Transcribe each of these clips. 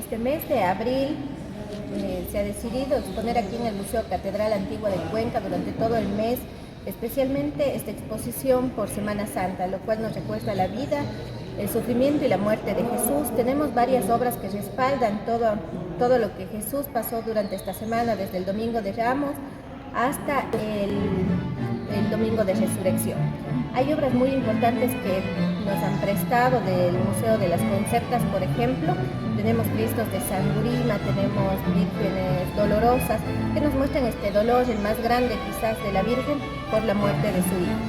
este mes de abril se ha decidido exponer aquí en el Museo Catedral Antigua de Cuenca durante todo el mes, especialmente esta exposición por Semana Santa, lo cual nos recuerda la vida, el sufrimiento y la muerte de Jesús. Tenemos varias obras que respaldan todo lo que Jesús pasó durante esta semana, desde el Domingo de Ramos hasta el Domingo de Resurrección. Hay obras muy importantes que nos han prestado del Museo de las Conceptas, por ejemplo. Tenemos Cristos de Sangurima, tenemos vírgenes dolorosas, que nos muestran este dolor, el más grande quizás de la Virgen, por la muerte de su hijo.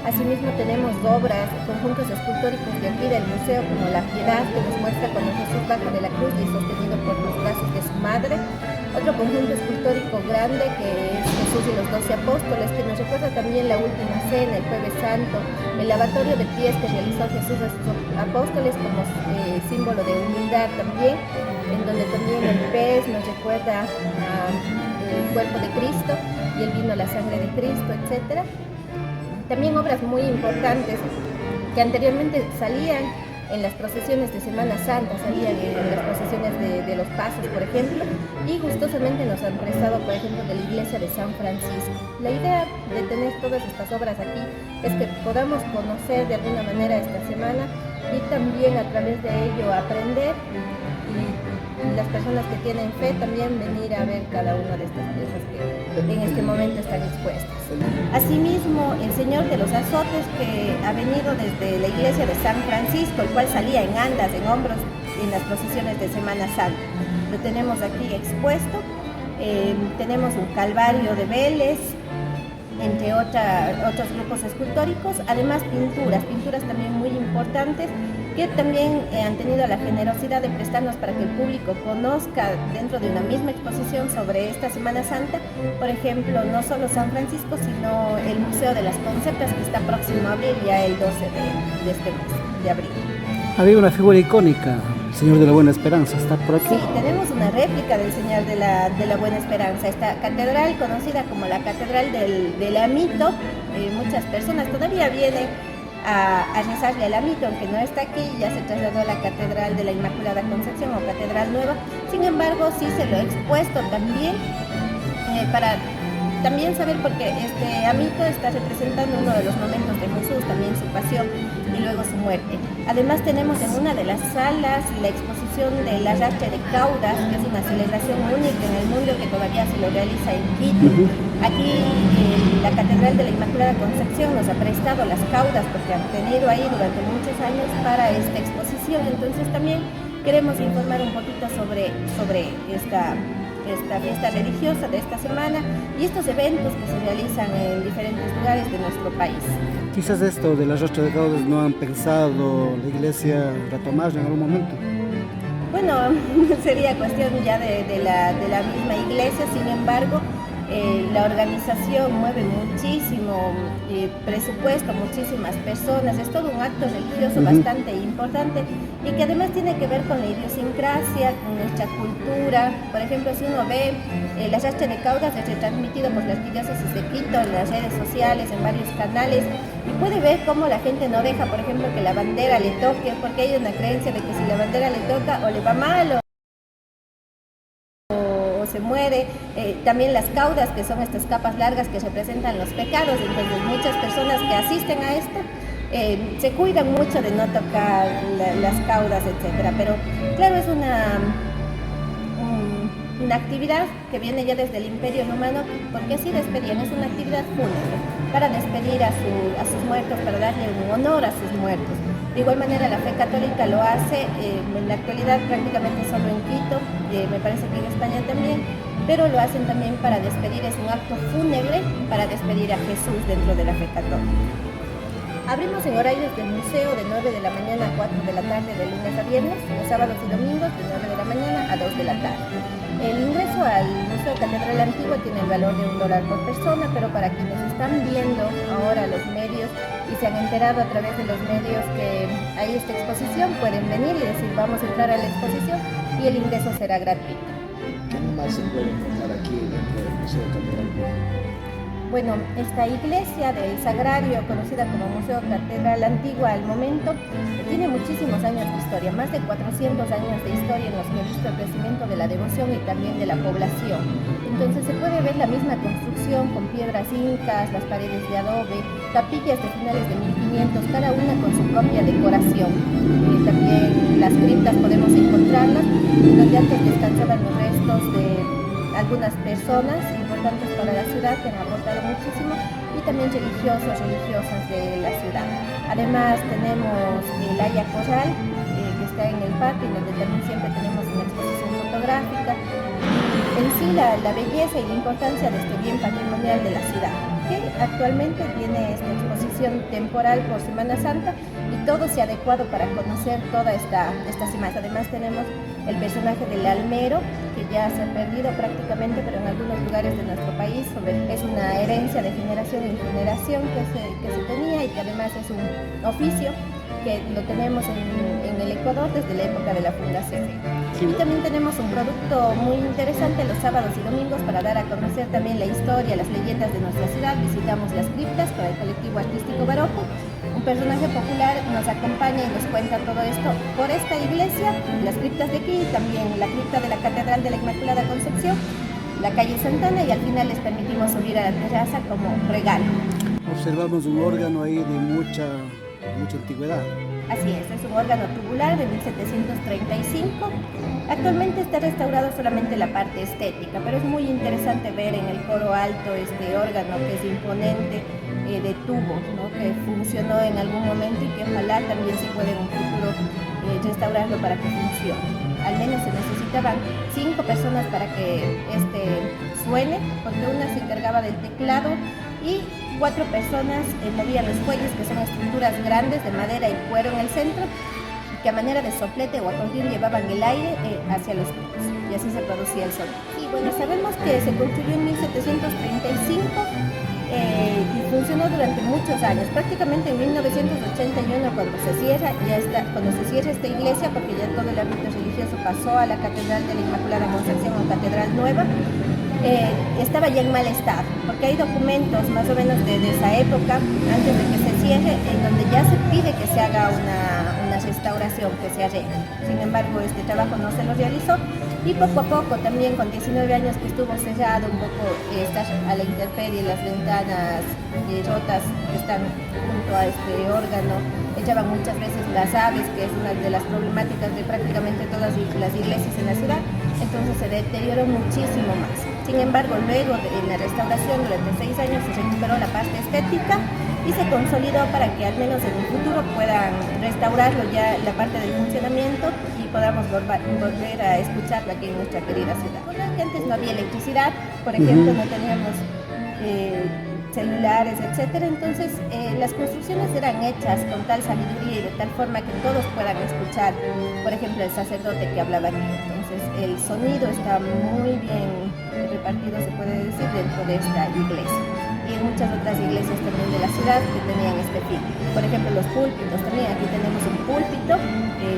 Asimismo tenemos obras, conjuntos escultóricos de aquí del museo, como La Piedad, que nos muestra cuando Jesús baja de la cruz y es sostenido por los brazos de su madre. Otro conjunto escultórico grande que es Jesús y los 12 apóstoles, que nos recuerda también la última cena, el Jueves Santo, el lavatorio de pies que realizó Jesús a sus apóstoles como símbolo de humildad también, en donde también el pez nos recuerda el cuerpo de Cristo y el vino la sangre de Cristo, etc. También obras muy importantes que anteriormente salían en las procesiones de Semana Santa, salían en las procesiones de los pasos, por ejemplo, y gustosamente nos han prestado, por ejemplo, de la iglesia de San Francisco. La idea de tener todas estas obras aquí es que podamos conocer de alguna manera esta semana y también a través de ello aprender, y las personas que tienen fe también venir a ver cada una de estas piezas que en este momento están expuestas. Asimismo, el Señor de los Azotes, que ha venido desde la iglesia de San Francisco, el cual salía en andas, en hombros, en las procesiones de Semana Santa. Lo tenemos aquí expuesto. Tenemos un Calvario de Vélez, entre otros grupos escultóricos, además pinturas también muy importantes, que también han tenido la generosidad de prestarnos para que el público conozca dentro de una misma exposición sobre esta Semana Santa, por ejemplo, no solo San Francisco, sino el Museo de las Conceptas, que está próximo a abrir ya el 12 de este mes de abril. Había una figura icónica, el Señor de la Buena Esperanza, ¿está por aquí? Sí, tenemos una réplica del Señor de la Buena Esperanza. Esta catedral, conocida como la Catedral del Amito, muchas personas todavía vienen a rezarle al Amito, aunque no está aquí, ya se trasladó a la Catedral de la Inmaculada Concepción o Catedral Nueva. Sin embargo, sí se lo he expuesto también para también saber, porque este Amito está representando uno de los momentos de Jesús, también su pasión y luego su muerte. Además tenemos en una de las salas la exposición del arrastre de caudas, que es una celebración única en el mundo que todavía se lo realiza en Quito. Aquí la Catedral de la Inmaculada Concepción nos ha prestado las caudas porque han tenido ahí durante muchos años para esta exposición. Entonces también queremos informar un poquito sobre esta fiesta religiosa de esta semana y estos eventos que se realizan en diferentes lugares de nuestro país. Quizás esto del arrastre de caudas no han pensado la iglesia retomar en algún momento. Bueno, sería cuestión ya de la misma iglesia. Sin embargo, la organización mueve muchísimo presupuesto, muchísimas personas, es todo un acto religioso bastante importante y que además tiene que ver con la idiosincrasia, con nuestra cultura. Por ejemplo, si uno ve el arrastre de caudas es retransmitido por las diócesis de Quito en las redes sociales, en varios canales, y puede ver cómo la gente no deja, por ejemplo, que la bandera le toque, porque hay una creencia de que si la bandera le toca o le va mal o se muere. También las caudas, que son estas capas largas que representan los pecados. Entonces muchas personas que asisten a esto se cuidan mucho de no tocar las caudas, etcétera. Pero claro, es una actividad que viene ya desde el Imperio Romano, porque así despedían, es una actividad fúnebre para despedir a sus muertos, para darle un honor a sus muertos. De igual manera la fe católica lo hace en la actualidad prácticamente solo en Quito, me parece que en España también, pero lo hacen también para despedir, es un acto fúnebre para despedir a Jesús dentro de la fe católica. Abrimos en horarios del museo de 9 de la mañana a 4 de la tarde de lunes a viernes, los sábados y domingos de 9 de la mañana a 2 de la tarde. El ingreso al Museo Catedral Antigua tiene el valor de $1 por persona, pero para quienes están viendo ahora los medios y se han enterado a través de los medios que hay esta exposición, pueden venir y decir vamos a entrar a la exposición y el ingreso será gratuito. ¿Qué más se puede encontrar aquí dentro del Museo Catedral? Bueno, esta iglesia del Sagrario, conocida como Museo Catedral Antigua al momento, tiene muchísimos años de historia, más de 400 años de historia en los que ha visto el crecimiento de la devoción y también de la población. Entonces se puede ver la misma construcción con piedras incas, las paredes de adobe, capillas de finales de 1500, cada una con su propia decoración. También las criptas podemos encontrarlas, donde antes descansaban los restos de algunas personas importantes para la ciudad que han aportado muchísimo, y también religiosos, religiosas de la ciudad. Además tenemos el Haya Corral, que está en el patio, donde también siempre tenemos una exposición fotográfica. En sí la belleza y la importancia de este bien patrimonial de la ciudad, que actualmente tiene esta exposición temporal por Semana Santa, y todo se ha adecuado para conocer toda esta semana. Además tenemos el personaje del almero, que ya se ha perdido prácticamente, pero en algunos lugares de nuestro país es una herencia de generación en generación que se tenía, y que además es un oficio que lo tenemos en el Ecuador desde la época de la fundación. Y también tenemos un producto muy interesante los sábados y domingos para dar a conocer también la historia, las leyendas de nuestra ciudad. Visitamos las criptas con el colectivo artístico Barroco. Un personaje popular nos acompaña y nos cuenta todo esto por esta iglesia, las criptas de aquí, también la cripta de la Catedral de la Inmaculada Concepción, la calle Santana, y al final les permitimos subir a la terraza como regalo. Observamos un órgano ahí de mucha antigüedad. Así es un órgano tubular de 1735. Actualmente está restaurado solamente la parte estética, pero es muy interesante ver en el coro alto este órgano que es imponente, de tubo, ¿no? Que funcionó en algún momento y que ojalá también se pueda en un futuro restaurarlo para que funcione. Al menos se necesitaban 5 personas para que suene, porque una se encargaba del teclado y 4 personas movían los fuelles, que son estructuras grandes de madera y cuero en el centro, que a manera de soplete o acordeón llevaban el aire hacia los picos, y así se producía el sonido. Y bueno, sabemos que se construyó en 1735 y funcionó durante muchos años, prácticamente en 1981 cuando se cierra esta iglesia, porque ya todo el ámbito religioso pasó a la Catedral de la Inmaculada Concepción o Catedral Nueva. Estaba ya en mal estado, porque hay documentos más o menos de esa época, antes de que se cierre, en donde ya se pide que se haga una restauración, que se arregle. Sin embargo, este trabajo no se lo realizó, y poco a poco también, con 19 años que estuvo cerrado, un poco está a la intemperie, las ventanas rotas que están junto a este órgano, echaban muchas veces las aves, que es una de las problemáticas de prácticamente todas las iglesias en la ciudad. Entonces se deterioró muchísimo más. Sin embargo, luego de la restauración, durante 6 años se recuperó la parte estética y se consolidó para que al menos en un futuro puedan restaurarlo ya la parte del funcionamiento y podamos volver a escucharlo aquí en nuestra querida ciudad. Porque antes no había electricidad, por ejemplo, no teníamos celulares, etcétera. Entonces las construcciones eran hechas con tal sabiduría y de tal forma que todos puedan escuchar, por ejemplo, el sacerdote que hablaba aquí. Entonces el sonido está muy bien repartido, se puede decir, dentro de esta iglesia, y en muchas otras iglesias también de la ciudad que tenían este fin. Por ejemplo, los púlpitos también. Aquí tenemos un púlpito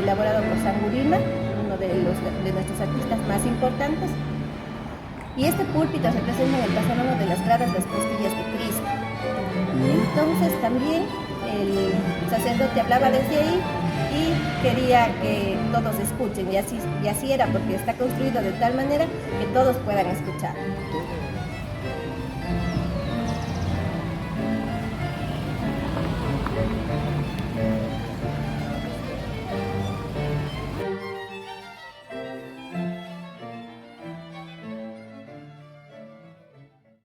elaborado por Sangurima, uno de nuestros artistas más importantes. Y este púlpito representa en el pasamonio de las gradas las costillas de Cristo. Entonces también el sacerdote hablaba desde ahí y quería que todos escuchen, y así era, porque está construido de tal manera que todos puedan escuchar.